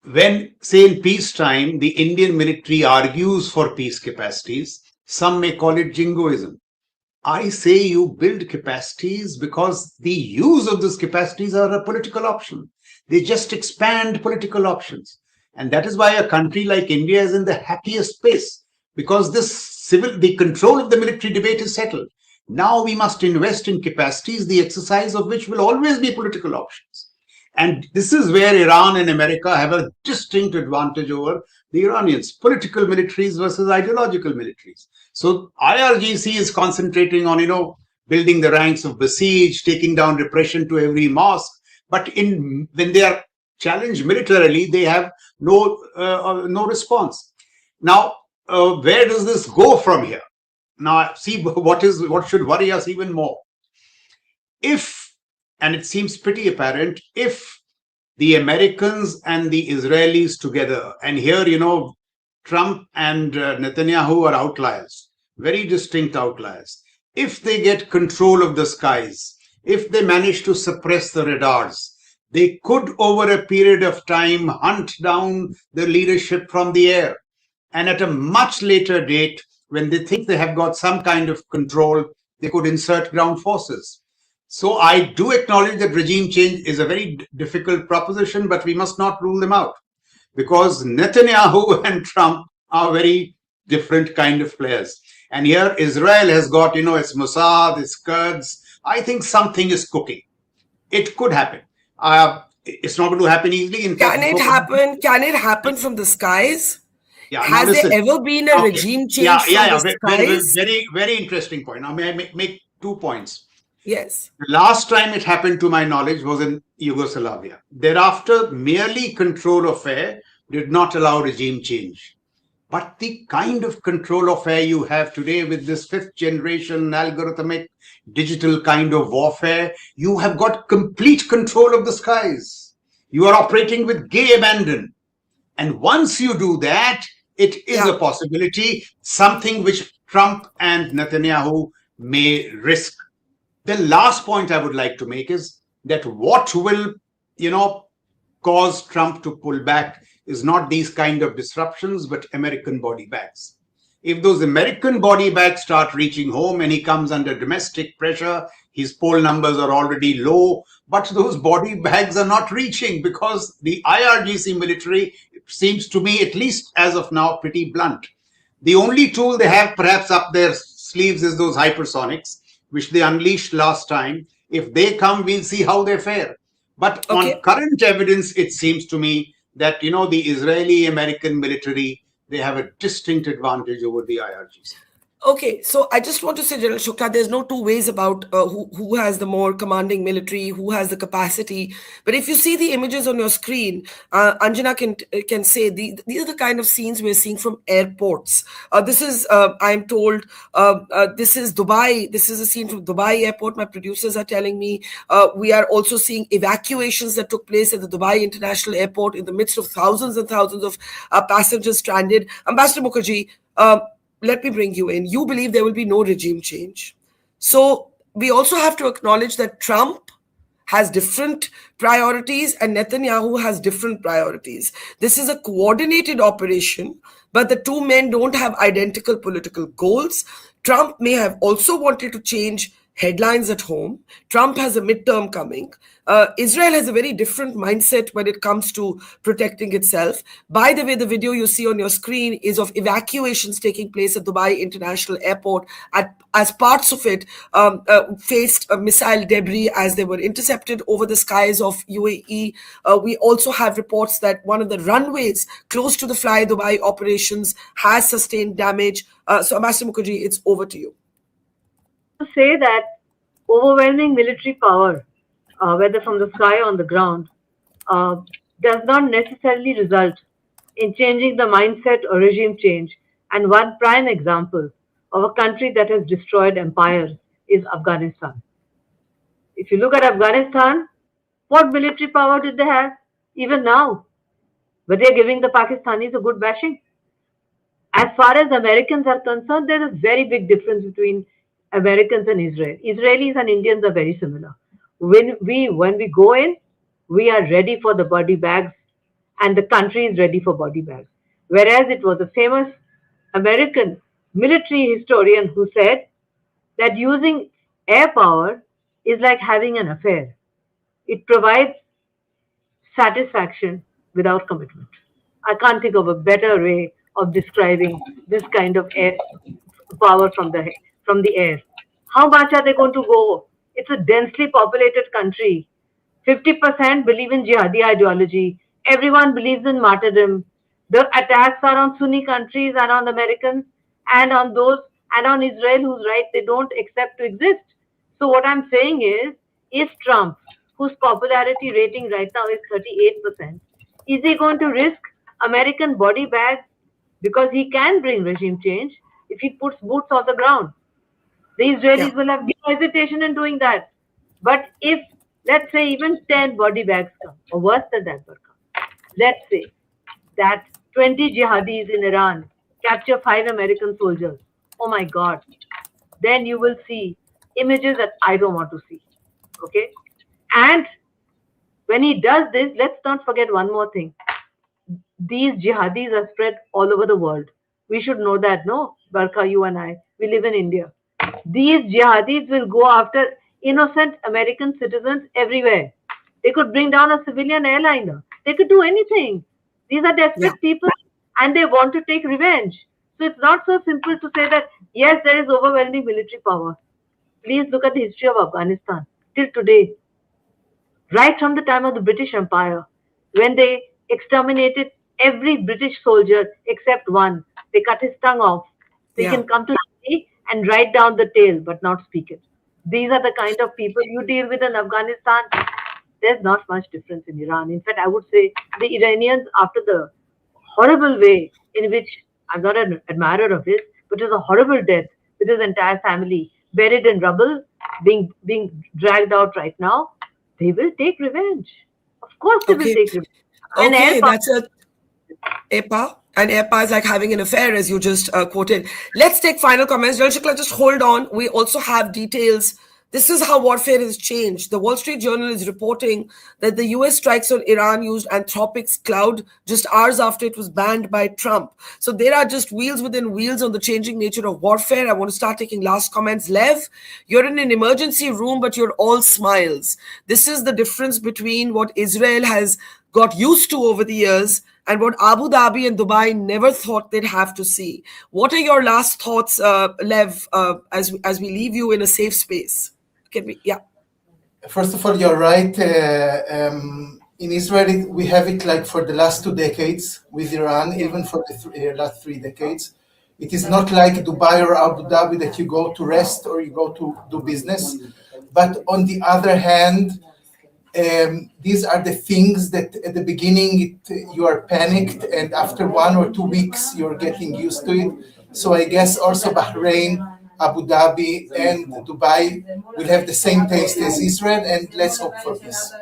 Speaker 5: When, say, in peacetime, the Indian military argues for peace capacities, some may call it jingoism. I say you build capacities because the use of these capacities are a political option. They just expand political options. And that is why a country like India is in the happiest space, because the control of the military debate is settled. Now we must invest in capacities, the exercise of which will always be political options. And this is where Iran and America have a distinct advantage over the Iranians, political militaries versus ideological militaries. So IRGC is concentrating on, building the ranks of besieged, taking down repression to every mosque. But when they are challenged militarily, they have no response. Now, where does this go from here? Now, see what should worry us even more. And it seems pretty apparent, if the Americans and the Israelis together, and here, Trump and Netanyahu are outliers, very distinct outliers. If they get control of the skies, if they manage to suppress the radars, they could, over a period of time, hunt down the leadership from the air. And at a much later date, when they think they have got some kind of control, they could insert ground forces. So I do acknowledge that regime change is a very difficult proposition, but we must not rule them out, because Netanyahu and Trump are very different kind of players. And here Israel has got, its Mossad, its Kurds. I think something is cooking. It could happen. It's not going to happen easily. In fact,
Speaker 1: Can it happen from the skies?
Speaker 5: Yeah,
Speaker 1: Has there ever been a regime change from the skies?
Speaker 5: Very, very interesting point. Now, may I make 2 points?
Speaker 1: Yes.
Speaker 5: The last time it happened, to my knowledge, was in Yugoslavia. Thereafter, merely control of air did not allow regime change. But the kind of control of air you have today with this 5th generation algorithmic digital kind of warfare, you have got complete control of the skies. You are operating with gay abandon. And once you do that, it is a possibility, something which Trump and Netanyahu may risk. The last point I would like to make is that what will, cause Trump to pull back is not these kind of disruptions, but American body bags. If those American body bags start reaching home and he comes under domestic pressure, his poll numbers are already low, but those body bags are not reaching because the IRGC military seems to me, at least as of now, pretty blunt. The only tool they have perhaps up their sleeves is those hypersonics, which they unleashed last time. If they come, we'll see how they fare. But on current evidence, it seems to me that, the Israeli-American military, they have a distinct advantage over the IRGC.
Speaker 1: Okay, so I just want to say, General Shukla, there's no two ways about who has the more commanding military, who has the capacity. But if you see the images on your screen, Anjana can say these are the kind of scenes we're seeing from airports. This is, I'm told, this is Dubai. This is a scene from Dubai airport. My producers are telling me we are also seeing evacuations that took place at the Dubai International Airport in the midst of thousands and thousands of passengers stranded. Ambassador Mukherjee, let me bring you in. You believe there will be no regime change. So we also have to acknowledge that Trump has different priorities and Netanyahu has different priorities. This is a coordinated operation, but the two men don't have identical political goals. Trump may have also wanted to change headlines at home. Trump has a midterm coming. Israel has a very different mindset when it comes to protecting itself. By the way, the video you see on your screen is of evacuations taking place at Dubai International Airport. As parts of it faced missile debris as they were intercepted over the skies of UAE. We also have reports that one of the runways close to the Fly Dubai operations has sustained damage. So, Ambassador Mukherjee, it's over to you.
Speaker 6: To say that overwhelming military power, whether from the sky or on the ground, does not necessarily result in changing the mindset or regime change. And one prime example of a country that has destroyed empires is Afghanistan. If you look at Afghanistan, what military power did they have? Even now. But they are giving the Pakistanis a good bashing. As far as Americans are concerned, there is a very big difference between Americans and Israel. Israelis and Indians are very similar. When we go in, we are ready for the body bags, and the country is ready for body bags. Whereas it was a famous American military historian who said that using air power is like having an affair. It provides satisfaction without commitment. I can't think of a better way of describing this kind of air power from the air. How much are they going to go? It's a densely populated country. 50% believe in jihadi ideology. Everyone believes in martyrdom. The attacks are on Sunni countries and on Americans and on those and on Israel whose right they don't accept to exist. So what I'm saying is Trump, whose popularity rating right now is 38%, is he going to risk American body bags because he can bring regime change if he puts boots on the ground? The Israelis will have no hesitation in doing that. But if, let's say, even 10 body bags come, or worse than that, Barkha, let's say that 20 jihadis in Iran capture 5 American soldiers, oh my God, then you will see images that I don't want to see. Okay? And when he does this, let's not forget one more thing. These jihadis are spread all over the world. We should know that, no? Barkha, you and I, we live in India. These jihadis will go after innocent American citizens everywhere. They could bring down a civilian airliner. They could do anything. These are desperate people and they want to take revenge. So it's not so simple to say that, yes, there is overwhelming military power. Please look at the history of Afghanistan till today. Right from the time of the British Empire, when they exterminated every British soldier except one, they cut his tongue off. They can come to Delhi and write down the tale but not speak it. These are the kind of people you deal with in Afghanistan. There's not much difference in Iran. In fact, I would say the Iranians, after the horrible way in which, I'm not an admirer of his, but it was a horrible death with his entire family buried in rubble, being dragged out right now, they will take revenge. Of course they will take revenge.
Speaker 1: Okay, that's a EPA. And EPA is like having an affair, as you just quoted. Let's take final comments. General Shukla, just hold on. We also have details. This is how warfare has changed. The Wall Street Journal is reporting that the US strikes on Iran used Anthropic's cloud just hours after it was banned by Trump. So there are just wheels within wheels on the changing nature of warfare. I want to start taking last comments. Lev, you're in an emergency room, but you're all smiles. This is the difference between what Israel has got used to over the years and what Abu Dhabi and Dubai never thought they'd have to see. What are your last thoughts, Lev, as we leave you in a safe space?
Speaker 4: First of all, you're right. In Israel, we have it like for the last 2 decades with Iran, even for the last 3 decades. It is not like Dubai or Abu Dhabi that you go to rest or you go to do business. But on the other hand, these are the things that at the beginning you are panicked, and after 1 or 2 weeks you're getting used to it. So I guess also Bahrain, Abu Dhabi, and Dubai will have the same taste as Israel, and let's hope for peace.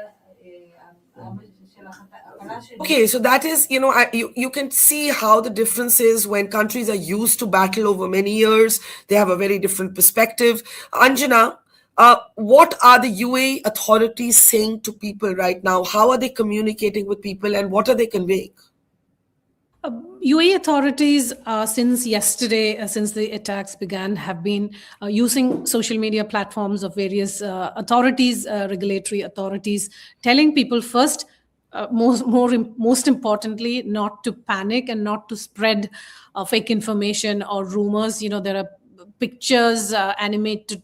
Speaker 1: Okay, so that is, you can see how the difference is when countries are used to battle over many years. They have a very different perspective. Anjana, what are the UAE authorities saying to people right now? How are they communicating with people and what are they conveying?
Speaker 3: UAE authorities, since yesterday, since the attacks began, have been using social media platforms of various authorities, regulatory authorities, telling people first, most importantly, not to panic and not to spread fake information or rumors. There are pictures, animated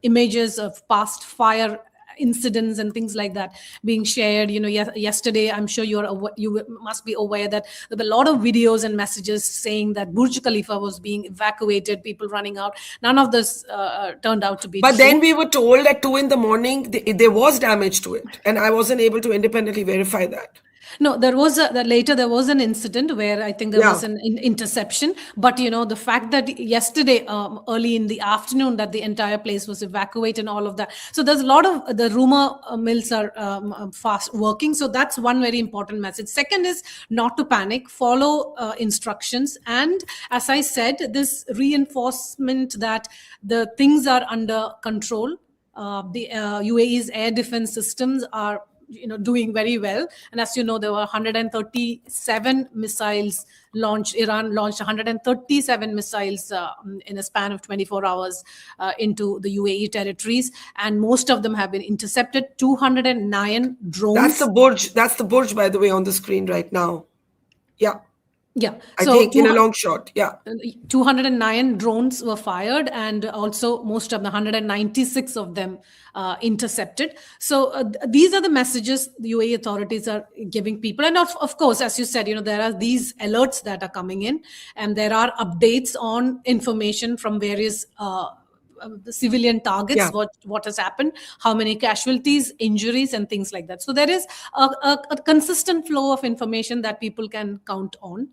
Speaker 3: images of past fire incidents and things like that being shared. Yesterday, I'm sure you must be aware that there were a lot of videos and messages saying that Burj Khalifa was being evacuated, people running out. None of this turned out to be
Speaker 1: But
Speaker 3: true.
Speaker 1: then we were told at 2 in the morning there was damage to it, and I wasn't able to independently verify that.
Speaker 3: No, later there was an incident where I think there was an interception. But the fact that yesterday, early in the afternoon, that the entire place was evacuated and all of that. So there's a lot of the rumor mills are fast working. So that's one very important message. Second is not to panic, follow instructions, and as I said, this reinforcement that the things are under control. The UAE's air defense systems are doing very well, and as you know, there were 137 missiles launched. Iran launched 137 missiles in a span of 24 hours into the UAE territories, and most of them have been intercepted. 209 drones.
Speaker 1: That's the Burj, by the way, on the screen right now. Yeah, I
Speaker 3: so
Speaker 1: think in a long shot.
Speaker 3: 209 drones were fired, and also most of the 196 of them intercepted. So these are the messages the UAE authorities are giving people. And of course, as you said, there are these alerts that are coming in, and there are updates on information from various the civilian targets, what has happened, how many casualties, injuries, and things like that. So there is a consistent flow of information that people can count on.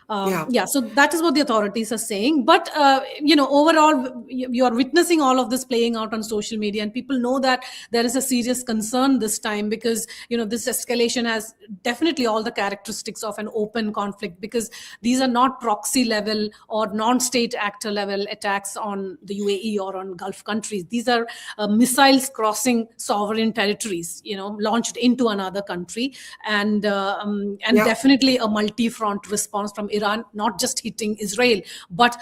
Speaker 3: So that is what the authorities are saying. But overall, you are witnessing all of this playing out on social media, and people know that there is a serious concern this time, because this escalation has definitely all the characteristics of an open conflict, because these are not proxy level or non-state actor level attacks on the UAE or on Gulf countries. These are missiles crossing sovereign territories, launched into another country, and definitely a multi-front response from Iran, not just hitting Israel, but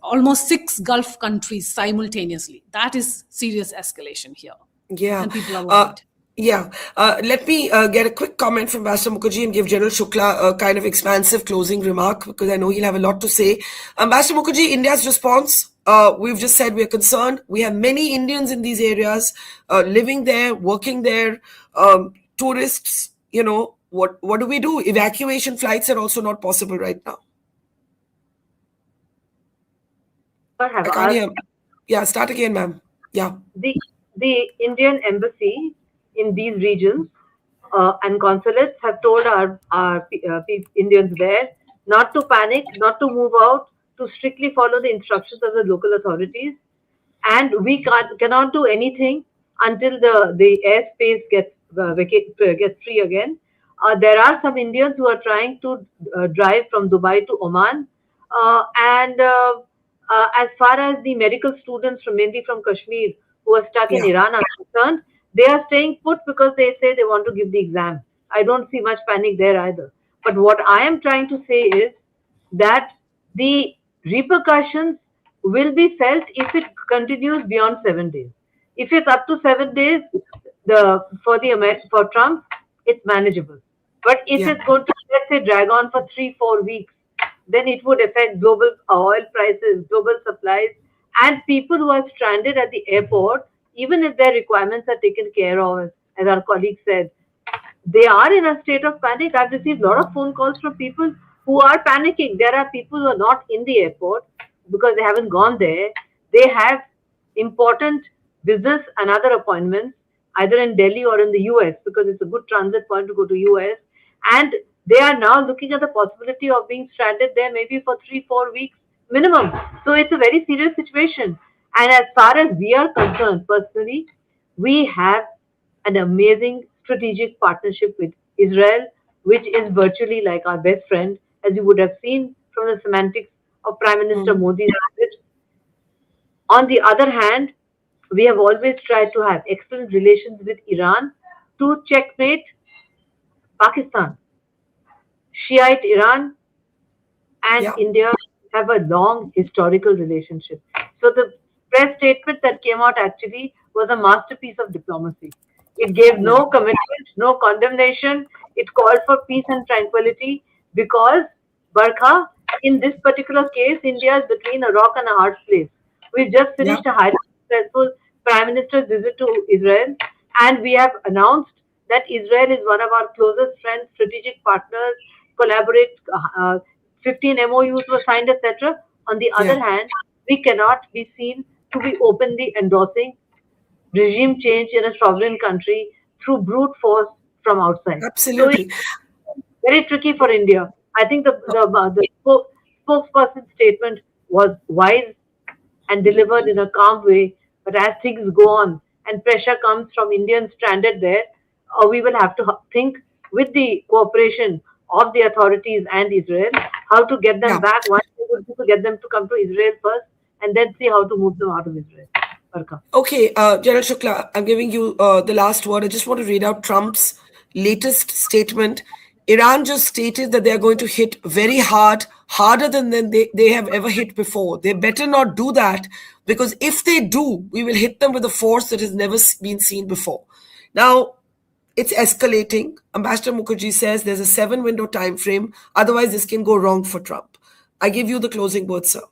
Speaker 3: almost 6 Gulf countries simultaneously. That is serious escalation here. And people are worried.
Speaker 1: Let me get a quick comment from Ambassador Mukherjee and give General Shukla a kind of expansive closing remark, because I know he'll have a lot to say. Ambassador Mukherjee, India's response, we've just said we're concerned. We have many Indians in these areas, living there, working there, tourists, what do we do? Evacuation flights are also not possible right now. I can't hear. Yeah, start again, ma'am. Yeah.
Speaker 6: The Indian embassy in these regions and consulates have told our Indians there not to panic, not to move out, to strictly follow the instructions of the local authorities. And we cannot do anything until the airspace gets free again. There are some Indians who are trying to drive from Dubai to Oman. As far as the medical students mainly from Kashmir who are stuck in Iran are concerned, they are staying put because they say they want to give the exam. I don't see much panic there either. But what I am trying to say is that the repercussions will be felt if it continues beyond 7 days. If it's up to 7 days, for Trump, it's manageable. But if it's going to, let's say, drag on for 3-4 weeks, then it would affect global oil prices, global supplies, and people who are stranded at the airport, even if their requirements are taken care of, as our colleague said, they are in a state of panic. I've received a lot of phone calls from people who are panicking. There are people who are not in the airport because they haven't gone there. They have important business and other appointments, either in Delhi or in the US, because it's a good transit point to go to US. And they are now looking at the possibility of being stranded there maybe for 3-4 weeks minimum. So it's a very serious situation. And as far as we are concerned, personally, we have an amazing strategic partnership with Israel, which is virtually like our best friend, as you would have seen from the semantics of Prime Minister Modi's visit. On the other hand, we have always tried to have excellent relations with Iran to checkmate Pakistan. Shiite Iran and
Speaker 1: Yeah.
Speaker 6: India have a long historical relationship. So the press statement that came out actually was a masterpiece of diplomacy. It gave no commitment, no condemnation. It called for peace and tranquility because, Barkha, in this particular case, India is between a rock and a hard place. We just
Speaker 1: Yeah.
Speaker 6: finished a highly successful Prime Minister's visit to Israel, and we have announced that Israel is one of our closest friends, strategic partners, collaborate. 15 MOUs were signed, etc. On the
Speaker 1: Yeah.
Speaker 6: other hand, we cannot be seen to be openly endorsing regime change in a sovereign country through brute force from outside. So it's
Speaker 1: Absolutely.
Speaker 6: very tricky for India. I think the spokesperson's statement was wise and delivered in a calm way. But as things go on and pressure comes from Indians stranded there, we will have to think with the cooperation of the authorities and Israel how to get them
Speaker 1: Yeah.
Speaker 6: back. One thing would be to get them to come to Israel first and then see how to move them out of Israel. Barkha.
Speaker 1: Okay, General Shukla, I'm giving you the last word. I just want to read out Trump's latest statement. Iran just stated that they're going to hit very hard, harder than they have ever hit before. They better not do that, because if they do, we will hit them with a force that has never been seen before. Now, it's escalating. Ambassador Mukherjee says there's a 7-window time frame. Otherwise, this can go wrong for Trump. I give you the closing word, sir.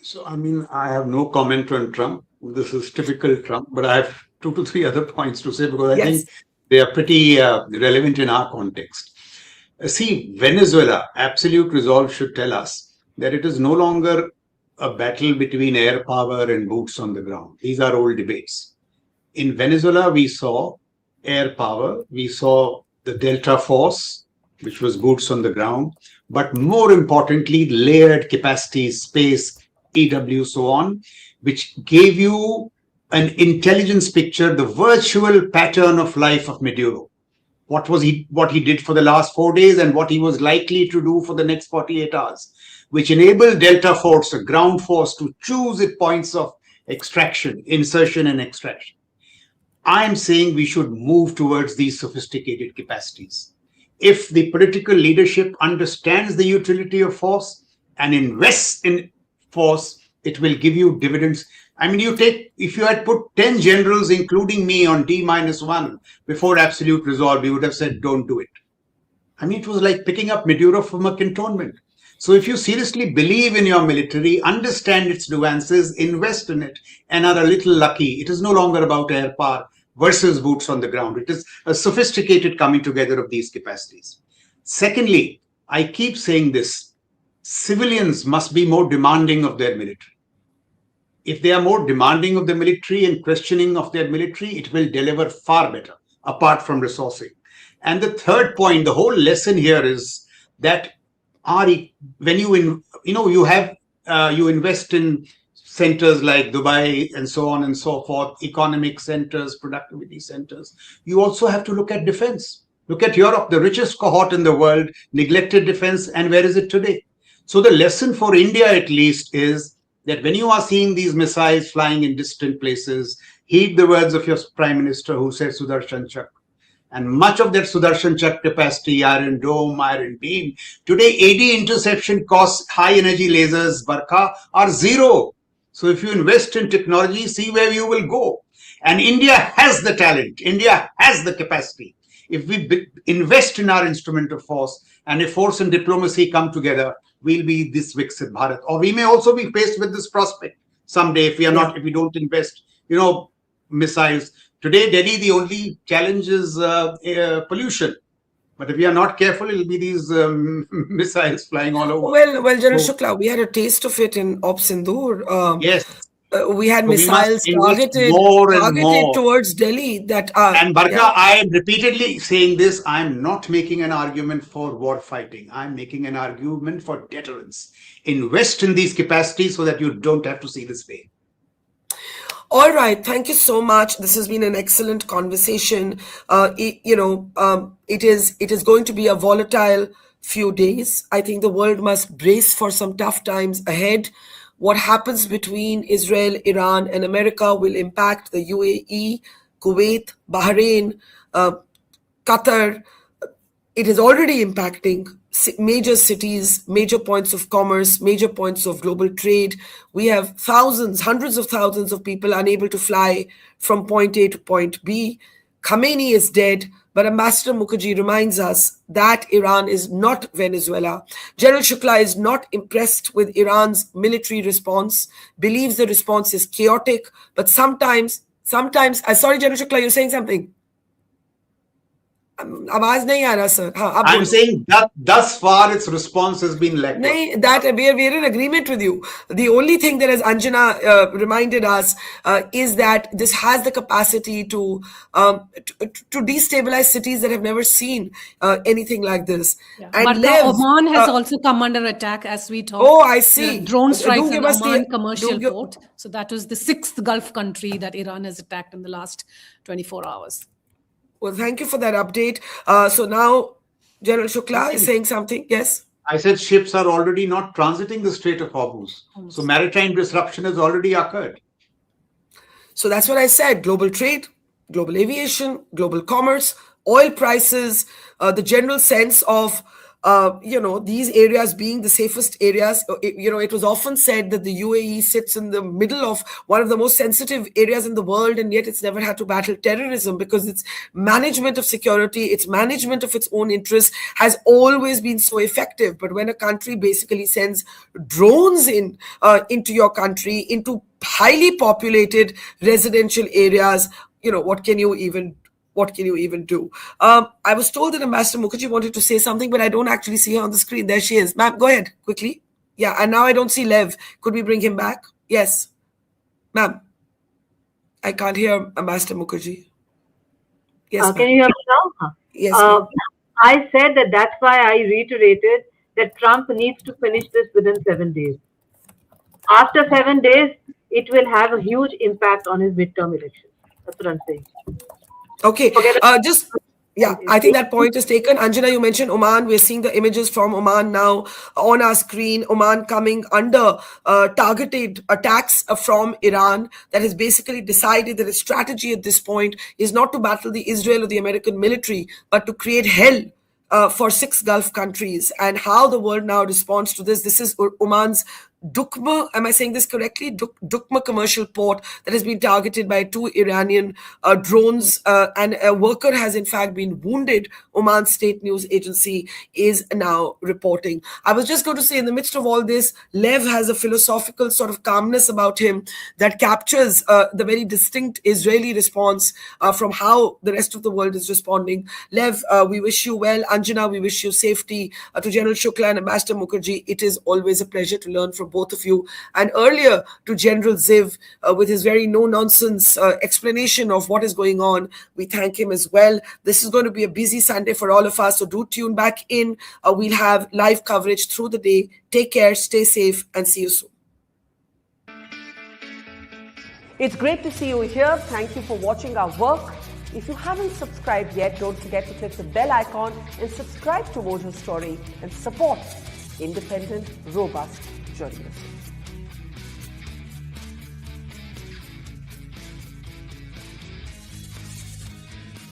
Speaker 5: So, I mean, I have no comment on Trump. This is typical Trump, but I have 2 to 3 other points to say because I
Speaker 1: Yes.
Speaker 5: think they are pretty relevant in our context. See, Venezuela, absolute resolve should tell us that it is no longer a battle between air power and boots on the ground. These are old debates. In Venezuela, we saw air power, we saw the Delta Force, which was boots on the ground, but more importantly, layered capacities, space, EW, so on, which gave you an intelligence picture, the virtual pattern of life of Maduro. What he did for the last 4 days and what he was likely to do for the next 48 hours, which enabled Delta Force, a ground force, to choose its points of extraction, insertion and extraction. I'm saying we should move towards these sophisticated capacities. If the political leadership understands the utility of force and invests in force, it will give you dividends. I mean, if you had put 10 generals, including me, on D-1 before absolute resolve, we would have said, don't do it. I mean, it was like picking up Maduro from a cantonment. So if you seriously believe in your military, understand its nuances, invest in it, and are a little lucky, it is no longer about air power versus boots on the ground. It is a sophisticated coming together of these capacities. Secondly, I keep saying this, civilians must be more demanding of their military. If they are more demanding of the military and questioning of their military, it will deliver far better, apart from resourcing. And the third point, the whole lesson here is that when you invest in centers like Dubai and so on and so forth, economic centers, productivity centers, you also have to look at defense. Look at Europe, the richest cohort in the world, neglected defense, and where is it today? So the lesson for India, at least, is that when you are seeing these missiles flying in distant places, heed the words of your Prime Minister who said Sudarshan Chakra. And much of that Sudarshan Chakra capacity, Iron Dome, Iron Beam, today AD interception costs, high energy lasers, Barkha, are zero. So if you invest in technology, see where you will go. And India has the talent. India has the capacity. If we invest in our instrument of force and if force and diplomacy come together, we'll be this Viksit Bharat. Or we may also be faced with this prospect someday if if we don't invest, missiles. Today, Delhi, the only challenge is pollution. But if we are not careful, it'll be these missiles flying all over.
Speaker 1: Well, General Shukla, we had a taste of it in Op Sindoor.
Speaker 5: Yes.
Speaker 1: We had
Speaker 5: So we must
Speaker 1: missiles
Speaker 5: invest
Speaker 1: targeted
Speaker 5: more and more.
Speaker 1: towards Delhi.
Speaker 5: And Barkha, I am repeatedly saying this. I'm not making an argument for war fighting. I'm making an argument for deterrence. Invest in these capacities so that you don't have to see this pain.
Speaker 1: All right. Thank you so much. This has been an excellent conversation. It is going to be a volatile few days. I think the world must brace for some tough times ahead. What happens between Israel, Iran, and America will impact the UAE, Kuwait, Bahrain, Qatar, it is already impacting major cities, major points of commerce, major points of global trade. We have thousands, hundreds of thousands of people unable to fly from point A to point B. Khamenei is dead, but Ambassador Mukherjee reminds us that Iran is not Venezuela. General Shukla is not impressed with Iran's military response, believes the response is chaotic, but sometimes, sorry, General Shukla, you're saying something. आवाज नहीं आ रहा sir हाँ
Speaker 5: I'm saying that thus far its response has been lackluster.
Speaker 1: नहीं, that we're in agreement with you. The only thing that, as Anjana reminded us, is that this has the capacity to destabilize cities that have never seen anything like this.
Speaker 3: Yeah.
Speaker 1: And
Speaker 3: But Oman has also come under attack as we talk.
Speaker 1: Oh, I see.
Speaker 3: Drone strikes in Oman
Speaker 1: the
Speaker 3: commercial port. So that was the 6th Gulf country that Iran has attacked in the last 24 hours.
Speaker 1: Well, thank you for that update. So now General Shukla is saying something. Yes?
Speaker 5: I said ships are already not transiting the Strait of Hormuz. So maritime disruption has already occurred.
Speaker 1: So that's what I said. Global trade, global aviation, global commerce, oil prices, the general sense of these areas being the safest areas. It was often said that the UAE sits in the middle of one of the most sensitive areas in the world, and yet it's never had to battle terrorism because its management of security, its management of its own interests has always been so effective. But when a country basically sends drones into your country, into highly populated residential areas, what can you even do? I was told that Ambassador Mukherjee wanted to say something, but I don't actually see her on the screen. There she is. Ma'am, go ahead, quickly. Yeah, and now I don't see Lev. Could we bring him back? Yes. Ma'am, I can't hear Ambassador Mukherjee. Yes,
Speaker 6: can you hear me now?
Speaker 1: Yes,
Speaker 6: I said that's why I reiterated that Trump needs to finish this within 7 days. After 7 days, it will have a huge impact on his midterm elections. That's what I'm saying.
Speaker 1: Okay, I think that point is taken. Anjana, you mentioned Oman. We're seeing the images from Oman now on our screen. Oman coming under targeted attacks from Iran that has basically decided that its strategy at this point is not to battle the Israel or the American military, but to create hell for 6 Gulf countries. And how the world now responds to this. This is Oman's Dukma, am I saying this correctly? Dukma commercial port that has been targeted by 2 Iranian drones, and a worker has in fact been wounded, Oman State News Agency is now reporting. I was just going to say, in the midst of all this, Lev has a philosophical sort of calmness about him that captures the very distinct Israeli response from how the rest of the world is responding. Lev, we wish you well. Anjana, we wish you safety. To General Shukla and Ambassador Mukherjee, it is always a pleasure to learn from both of you. And earlier to General Ziv with his very no-nonsense explanation of what is going on. We thank him as well. This is going to be a busy Sunday for all of us, so do tune back in. We'll have live coverage through the day. Take care, stay safe, and see you soon.
Speaker 7: It's great to see you here. Thank you for watching our work. If you haven't subscribed yet, don't forget to click the bell icon and subscribe to Mojo Story and support independent, robust journalism.